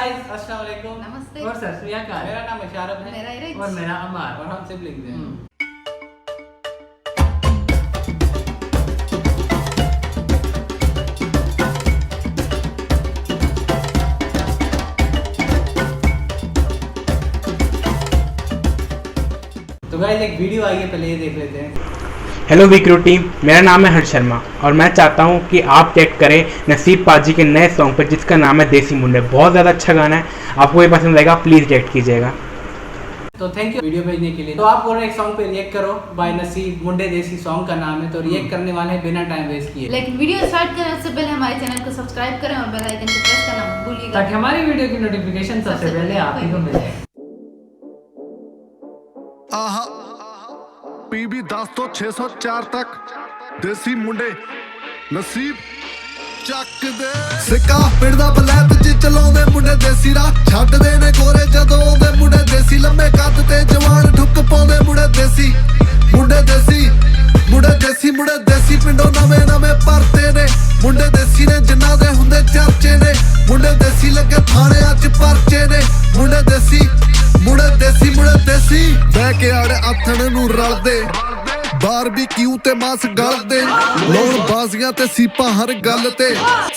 Guys अस्सलाम वालेकुम। नमस्ते। और सत श्री अकाल। मेरा नाम इशारत है। मेरा इरिज। और मेरा अमार। और हम सिबलिंग्स हैं। तो गाइस एक वीडियो आई है, पहले ये देख लेते हैं। हेलो विक्रू टीम, मेरा नाम है हर्ष शर्मा और मैं चाहता हूं कि आप चेक करें नसीब पाजी के नए सॉन्ग पर जिसका नाम है देसी मुंडे। बहुत ज़्यादा अच्छा गाना है, आपको ये पसंद आएगा, प्लीज़ रिएक्ट कीजिएगा। तो थैंक यू वीडियो भेजने के लिए। तो आप बोल रहे एक सॉन्ग पे रिएक्ट करो बाय नसीब मुंडे देसी, सॉन्ग का नाम है। तो रिएक्ट करने वाले हैं बिना टाइम वेस्ट किए। लेकिन वीडियो स्टार्ट करने से पहले हमारे चैनल को सब्सक्राइब करें और बेल आइकन को प्रेस करना मत भूलिएगा ताकि हमारी वीडियो की नोटिफिकेशन सबसे पहले आप ही को मिले। आहा पीबी 10 ਤੋਂ 604 ਤੱਕ ਦੇਸੀ ਮੁੰਡੇ ਨਸੀਬ ਚੱਕ ਦੇ ਸਿੱਕਾ ਪਿੰਡਾ ਬਲੈਤ ਚ ਚਲਾਉਂਦੇ ਮੁੰਡੇ ਦੇਸੀ ਰਾਹ ਛੱਡਦੇ ਨੇ ਗੋਰੇ ਜਦੋਂ ਆਉਂਦੇ ਮੁੰਡੇ ਦੇਸੀ ਲੰਮੇ ਕੱਦ ਤੇ ਜਵਾਨ ਠੁੱਕ ਪਾਉਂਦੇ ਮੁੰਡੇ ਦੇਸੀ ਮੁੰਡੇ ਦੇਸੀ ਮੁੰਡੇ ਦੇਸੀ ਪਿੰਡੋਂ ਨਵੇਂ ਨਵੇਂ ਪਰਤੇ ਨੇ ਮੁੰਡੇ ਦੇਸੀ ਨੇ ਜਿਨ੍ਹਾਂ ਦੇ ਹੁੰਦੇ ਚਰਚੇ ਨੇ ਮੁੰਡੇ ਦੇਸੀ ਲੱਗੇ ਥਾਣਿਆਂ ਚ ਪਰਚੇ ਨੇ ਮੁੰਡੇ ਦੇਸੀ ਬਹਿ ਕੇ ਆੜੇ ਆਥਣ ਨੂੰ ਰਲਦੇ ਬਾਰਬੀਕਿਊ ਤੇ ਮਾਸ ਗਲਦੇ ਲੋਣ ਬਾਜ਼ੀਆਂ ਤੇ ਸੀਪਾ ਹਰ ਗੱਲ ਤੇ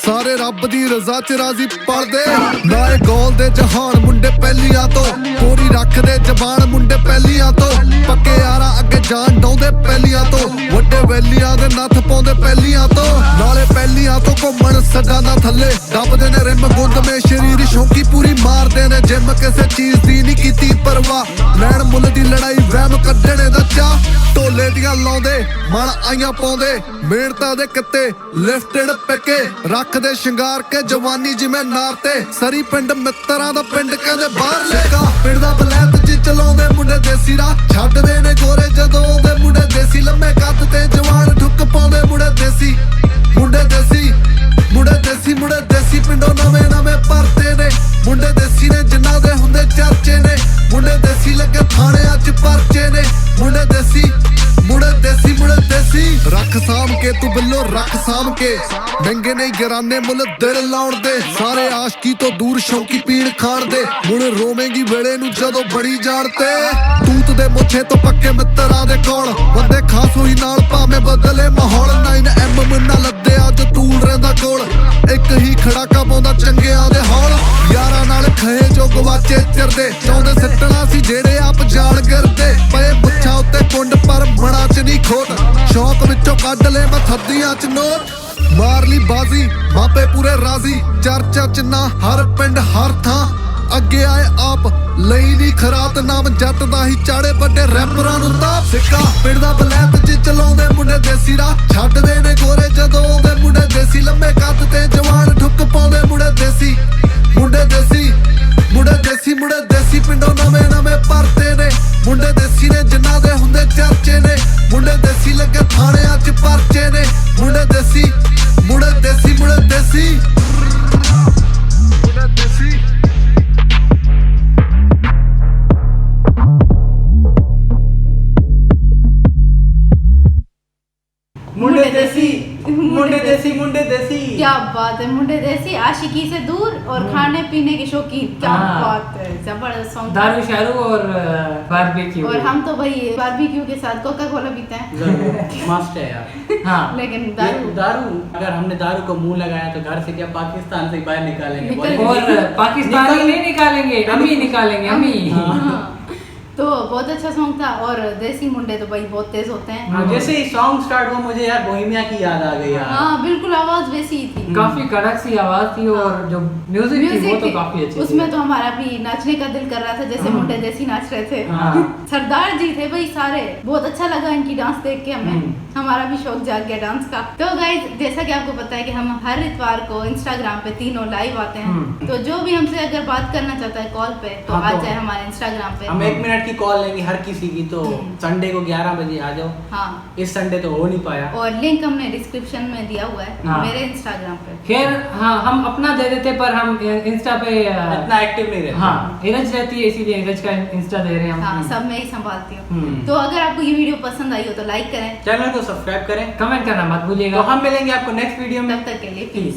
ਸਾਰੇ ਰੱਬ ਦੀ ਰਜ਼ਾ ਚ ਰਾਜ਼ੀ ਪੜਦੇ ਨਾਏ ਗੋਲ ਦੇ ਜਹਾਨ ਮੁੰਡੇ ਪਹਿਲੀਆਂ ਤੋਂ ਕੋਰੀ ਰੱਖਦੇ ਜ਼ਬਾਨ ਮੁੰਡੇ ਪਹਿਲੀਆਂ ਤੋਂ ਪੱਕੇ ਯਾਰਾਂ ਅੱਗੇ ਜਾਨ ਡਾਉਂਦੇ ਪਹਿਲੀਆਂ ਤੋਂ ਵੱਡੇ ਵੈਲੀਆਂ ਦੇ ਨੱਥ ਪਾਉਂਦੇ ਪਹਿਲੀਆਂ ਤੋਂ ਨਾਲੇ ਪਹਿਲੀਆਂ ਤੋਂ ਘੁੰਮਣ ਸੱਡਾ ਨਾ ਥੱਲੇ ਦੱਬਦੇ ਨੇ ਰਿਮ ਗੁੰਦ ਮੇ ਸ਼ਰੀਰ ਸ਼ੌਂਕੀ ਪੂਰੀ ਮਾਰਦੇ ਨੇ ਜਿੰਮ ਕਿਸੇ ਚੀਜ਼ ਦੀ ਨਹੀਂ ਕੀਤੀ ਪਰਵਾਹ ਲੈਣ ਮੁੱਲ ਦੀ ਲੜਾਈ ਵਹਿਮ ਕੱਢਣੇ ਦਾ ਚਾਹ ਢੋਲੇ ਦੀਆਂ ਲਾਉਂਦੇ ਮਨ ਆਈਆਂ ਪਾਉਂਦੇ ਮਿਹਨਤਾਂ ਦੇ ਕਿੱਤੇ ਲਿਫਟਡ ਪਿੱਕੇ ਰੱਖਦੇ ਸ਼ਿੰਗਾਰ ਕੇ ਜਵਾਨੀ ਜਿਵੇਂ ਨਾਰ ਤੇ ਸਰੀ ਪਿੰਡ ਮਿੱਤਰਾਂ ਦਾ ਪਿੰਡ ਕਹਿੰਦੇ ਬਾਹਰ ਲੈਕਾ ਪਿੰਡ ਦਾ ਬਲੈਤ ਚ ਚਲਾਉਂਦੇ ਮੁੰਡੇ ਦੇਸੀ ਰਾਹ ਛੱਡਦੇ ਨੇ ਗੋਰੇ ਜਦੋਂ ਆਉਂਦੇ ਮੁੰਡੇ ਦੇਸੀ ਲੰਮੇ ਕੱਦ ਤੇ ਜਵਾਨ ਠੁੱਕ ਪਾਉਂਦੇ ਮੁੰਡੇ ਦੇਸੀ ਮੁੰਡੇ ਦੇਸੀ ਪਿੰਡੋਂ ਨਵੇਂ ਨਵੇਂ ਪਰਤੇ ਨੇ ਮੁੰਡੇ ਦੇਸੀ ਨੇ ਜਿਨ੍ਹਾਂ ਦੇ ਹੁੰਦੇ ਚਰਚੇ ਨੇ ਮੁੰਡੇ ਦੇਸੀ ਲੱਗੇ ਥਾਣਿਆਂ ਚ ਪਰਚੇ ਨੇ ਮੁੰਡੇ ਦੇਸੀ ਰੱਖ ਸਾਂਭ ਕੇ ਤੂੰ ਬਿੱਲੋ ਰੱਖ ਸਾਂਭ ਕੇ ਮਹਿੰਗੇ ਨਹੀਂ ਗਿਰਾਨੇ ਮੁੱਲ ਦਿਲ ਲਾਉਣ ਦੇ ਸਾਰੇ ਆਸ਼ਕੀ ਤੋਂ ਦੂਰ ਸ਼ੌਂਕੀ ਪੀਣ ਖਾਣ ਦੇ ਹੁਣ ਰੋਵੇਂਗੀ ਵੇਲੇ ਨੂੰ ਜਦੋਂ ਬੜੀ ਜਾਣ ਤੇ ਤੂਤ ਦੇ ਮੁੱਛੇ ਤੋਂ ਪੱਕੇ ਮਿੱਤਰਾਂ ਦੇ ਕੋਲ ਬੰਦੇ ਖਾਸ ਹੋਈ ਨਾਲ ਭਾਵੇਂ ਬਦਲੇ ਮਾਹੌਲ 9M ਮੁੰਨਾ ਲੱਦੇ ਅੱਜ ਤੂਲ ਰਹਿੰਦਾ ਕੋਲ ਇੱਕ ਹੀ ਖੜਾਕਾ ਪਾਉਂਦਾ ਚੰਗਿਆਂ ਦੇ ਹੌਲ ਯਾਰਾਂ ਨਾਲ ਖਏ ਜੋ ਗਵਾਚੇ ਚਿਰਦੇ ਚਾਹੁੰਦੇ ਸਿੱਟਣਾ ਸੀ ਜਿਹੜੇ ਆਪ ਜਾਲ ਗਿਰਦੇ ਪਏ ਮੁੱਛਾਂ ਉੱਤੇ ਕੁੰਡ ਪਰ ਮਣਾ ਚ ਨਹੀਂ ਖੋਟ ਸ਼ੌਕ ਵਿੱਚੋਂ ਕੱਢ ਲੈ ਮੈਂ ਥੱਦੀਆਂ ਚ ਨੋਟ ਮਾਰ ਲਈ ਬਾਜ਼ੀ ਮਾਪੇ ਪੂਰੇ ਰਾਜ਼ੀ ਚਰਚਾ ਚ ਨਾ ਹਰ ਪਿੰਡ ਹਰ ਥਾਂ ਅੱਗੇ ਆਏ ਆਪ ਲਈ ਨਹੀਂ ਖਰਾਤ ਨਾਮ ਜੱਟ ਦਾ ਹੀ ਚਾੜੇ ਵੱਡੇ ਰੈਪਰਾਂ ਨੂੰ ਤਾਂ ਸਿੱਕਾ ਪਿੰਡ ਦਾ ਬਲੈਤ ਚ ਚਲਾਉਂਦੇ ਮੁੰਡੇ ਦੇਸੀ ਰਾਹ ਛੱਡਦੇ ਨੇ ਗੋਰੇ ਜਦੋਂ ਆਉਂਦੇ ਮੁੰਡੇ ਦੇਸੀ ਲੰਮੇ ਕੱਦ ਤੇ ਜਵਾਨ ਠੁੱਕ ਪਾਉਂਦੇ ਮੁੰਡੇ ਦੇਸੀ ਮੁੰਡੇ ਦੇਸੀ ਪਿੰਡੋਂ ਨਵੇਂ ਨਵੇਂ ਪਰਤੇ ਨੇ ਮੁੰਡੇ ਦੇਸੀ ਨੇ ਜਿਨ੍ਹਾਂ ਦੇ ਹੁੰਦੇ ਚਰਚੇ ਨੇ ਮੁੰਡੇ ਦੇਸੀ ਲੱਗੇ ਥਾਣਿਆਂ ਚ ਪਰਚੇ ਨੇ ਮੁੰਡੇ ਦੇਸੀ मुंडे देसी क्या बात है। मुंडे देसी आशिकी से दूर और खाने पीने के शौकीन। क्या बात है, जबरदस्त सॉन्ग। दारू शारू और बारबेक्यू। और हम तो भाई बारबेक्यू के साथ कोका कोला पीते हैं। मस्त है यार। हाँ लेकिन दारू अगर हमने दारू को मुंह लगाया तो घर से क्या पाकिस्तान से बाहर निकालेंगे। और पाकिस्तानी नहीं निकालेंगे, हम ही निकालेंगे, हम ही। तो बहुत अच्छा सॉन्ग था। और देसी मुंडे तो भाई बहुत तेज होते हैं। हाँ, जैसे ही सॉन्ग स्टार्ट हुआ मुझे यार बोहेमिया की याद आ गई यार। हाँ बिल्कुल, आवाज वैसी ही थी, काफी कड़क सी आवाज थी। और जो म्यूजिक थी वो तो काफी अच्छी थी। उसमें तो हमारा भी नाचने का दिल कर रहा था जैसे मुंडे देसी नाच रहे थे। सरदार जी थे भाई सारे, बहुत अच्छा लगा इनकी डांस देख के हमें, हमारा भी शौक जाग गया डांस का। तो गाइस जैसा कि आपको पता है कि हम हर इतवार को इंस्टाग्राम पे तीनों लाइव आते हैं। तो जो भी हमसे अगर बात करना चाहता है कॉल पे तो आ जाए हमारे इंस्टाग्राम पे। हम 1 मिनट की कॉल लेंगे हर किसी की। तो संडे को 11 बजे आ जाओ। हाँ इस संडे तो हो नहीं पाया। और लिंक हमने डिस्क्रिप्शन में दिया हुआ है मेरे इंस्टाग्राम पे। खैर हाँ, हम अपना दे देते पर हम इंस्टा पे इतना एक्टिव नहीं रहते। हाँ इरज रहती है, इसीलिए इरज का इंस्टा दे रहे हैं हम। हाँ सब मैं ही संभालती हूँ। तो अगर आपको ये वीडियो पसंद आई हो तो लाइक करें, चैनल को सब्सक्राइब करें, कमेंट करना मत भूलिएगा। तो हम मिलेंगे आपको नेक्स्ट वीडियो में। तब तक के लिए प्लीज।